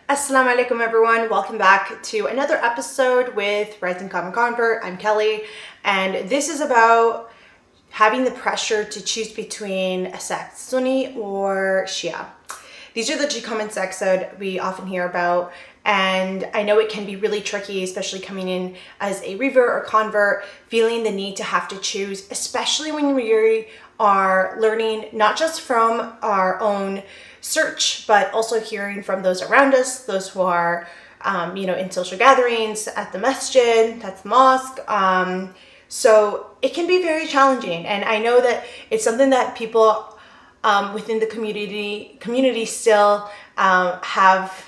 Assalamu alaikum everyone, welcome back to another episode with Rising Common Convert. I'm Kelly, and this is about having the pressure to choose between a sect, Sunni or Shia. These are the two common sects that we often hear about, and I know it can be really tricky, especially coming in as a revert or convert, feeling the need to have to choose, especially when we are learning not just from our own search, but also hearing from those around us, those who are, in social gatherings, at the masjid, at the mosque. So it can be very challenging. And I know that it's something that people within the community still have,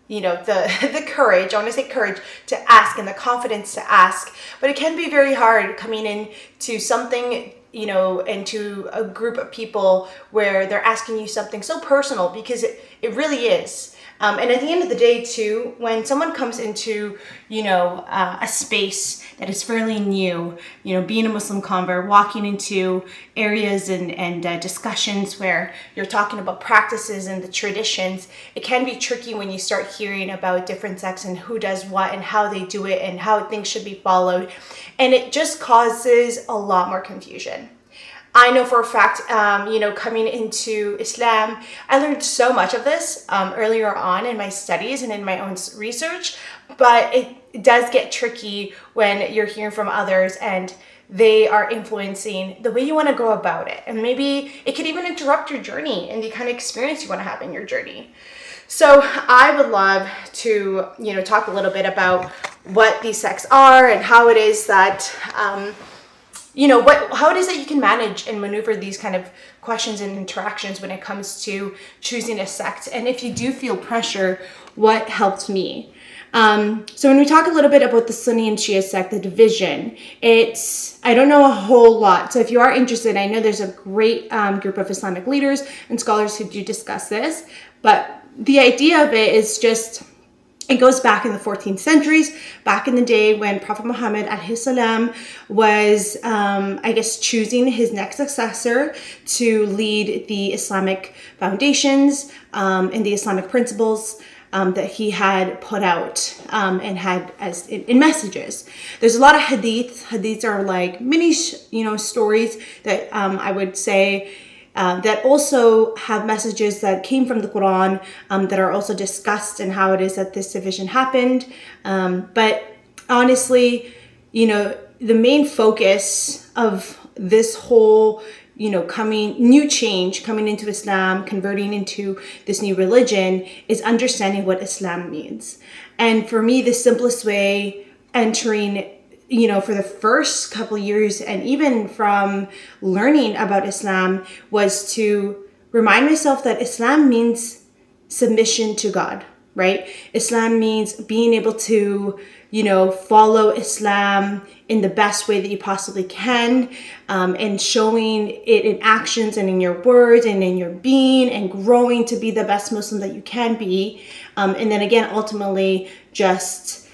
the courage, I want to say courage, to ask and the confidence to ask. But it can be very hard coming into something, into a group of people where they're asking you something so personal, because it really is. And at the end of the day too, when someone comes into, a space that is fairly new, being a Muslim convert, walking into areas and discussions where you're talking about practices and the traditions, it can be tricky when you start hearing about different sects and who does what and how they do it and how things should be followed. And it just causes a lot more confusion. I know for a fact, coming into Islam, I learned so much of this earlier on in my studies and in my own research, but it does get tricky when you're hearing from others and they are influencing the way you want to go about it. And maybe it could even interrupt your journey and the kind of experience you want to have in your journey. So I would love to, talk a little bit about what these sects are and how it is that, how it is that you can manage and maneuver these kind of questions and interactions when it comes to choosing a sect. And if you do feel pressure, what helped me? So when we talk a little bit about the Sunni and Shia sect, the division, I don't know a whole lot. So if you are interested, I know there's a great group of Islamic leaders and scholars who do discuss this. But the idea of it is just, it goes back in the 14th centuries, back in the day when Prophet Muhammad ﷺ was, choosing his next successor to lead the Islamic foundations and the Islamic principles that he had put out and had as in messages. There's a lot of hadith. Hadiths are like mini, stories that I would say that also have messages that came from the Quran that are also discussed and how it is that this division happened. But honestly, the main focus of this whole, coming into Islam, converting into this new religion, is understanding what Islam means. And for me, the simplest way entering, for the first couple of years and even from learning about Islam, was to remind myself that Islam means submission to God, right? Islam means being able to, follow Islam in the best way that you possibly can, and showing it in actions and in your words and in your being, and growing to be the best Muslim that you can be. And then again, ultimately just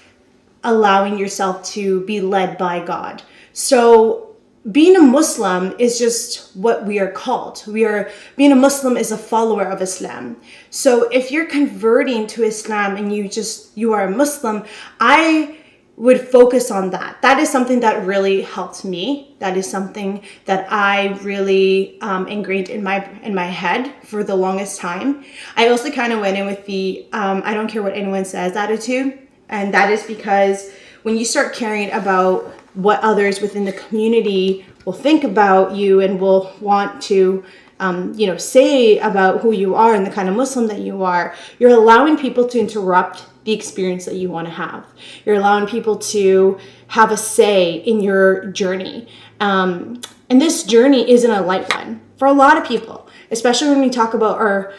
allowing yourself to be led by God. So being a Muslim is just what we are called. Being a Muslim is a follower of Islam. So if you're converting to Islam and you are a Muslim, I would focus on that. That is something that really helped me. That is something that I really ingrained in my head for the longest time. I also kind of went in with the I don't care what anyone says attitude. And that is because when you start caring about what others within the community will think about you and will want to, say about who you are and the kind of Muslim that you are, you're allowing people to interrupt the experience that you want to have. You're allowing people to have a say in your journey. And this journey isn't a light one for a lot of people, especially when we talk about our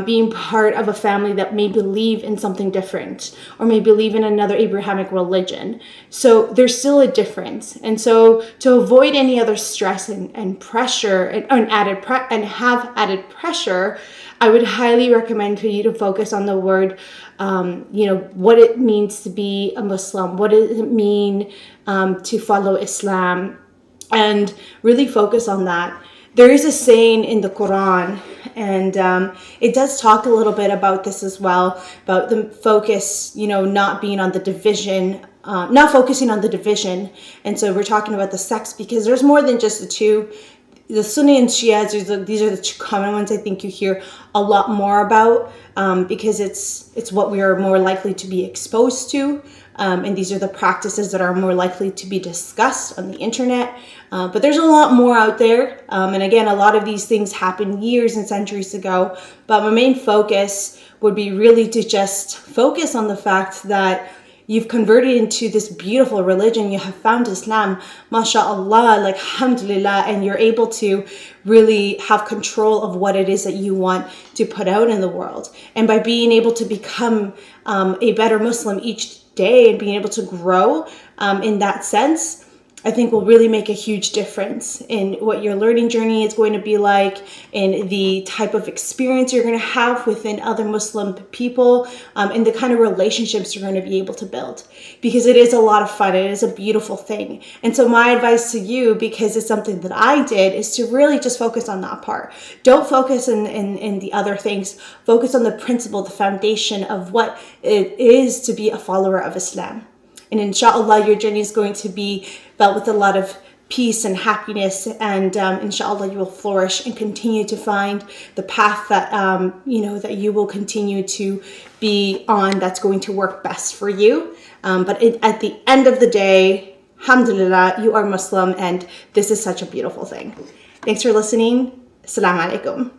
being part of a family that may believe in something different or may believe in another Abrahamic religion. So there's still a difference. And so to avoid any other stress and pressure and have added pressure, I would highly recommend for you to focus on the word, what it means to be a Muslim. What does it mean to follow Islam? And really focus on that. There is a saying in the Quran, And it does talk a little bit about this as well, about the focus, not being on the division, not focusing on the division. And so we're talking about the sects because there's more than just the two. The Sunni and Shia, these are the two common ones I think you hear a lot more about because it's what we are more likely to be exposed to. And these are the practices that are more likely to be discussed on the internet. But there's a lot more out there. And again, a lot of these things happened years and centuries ago. But my main focus would be really to just focus on the fact that you've converted into this beautiful religion. You have found Islam, mashallah, like alhamdulillah, and you're able to really have control of what it is that you want to put out in the world. And by being able to become a better Muslim each day and being able to grow in that sense, I think will really make a huge difference in what your learning journey is going to be like, in the type of experience you're going to have within other Muslim people, and the kind of relationships you're going to be able to build. Because it is a lot of fun. It is a beautiful thing. And so my advice to you, because it's something that I did, is to really just focus on that part. Don't focus in the other things. Focus on the principle, the foundation of what it is to be a follower of Islam. And inshallah, your journey is going to be filled with a lot of peace and happiness, and inshallah, you will flourish and continue to find the path that that you will continue to be on. That's going to work best for you. But at the end of the day, alhamdulillah, you are Muslim, and this is such a beautiful thing. Thanks for listening. Assalamu alaikum.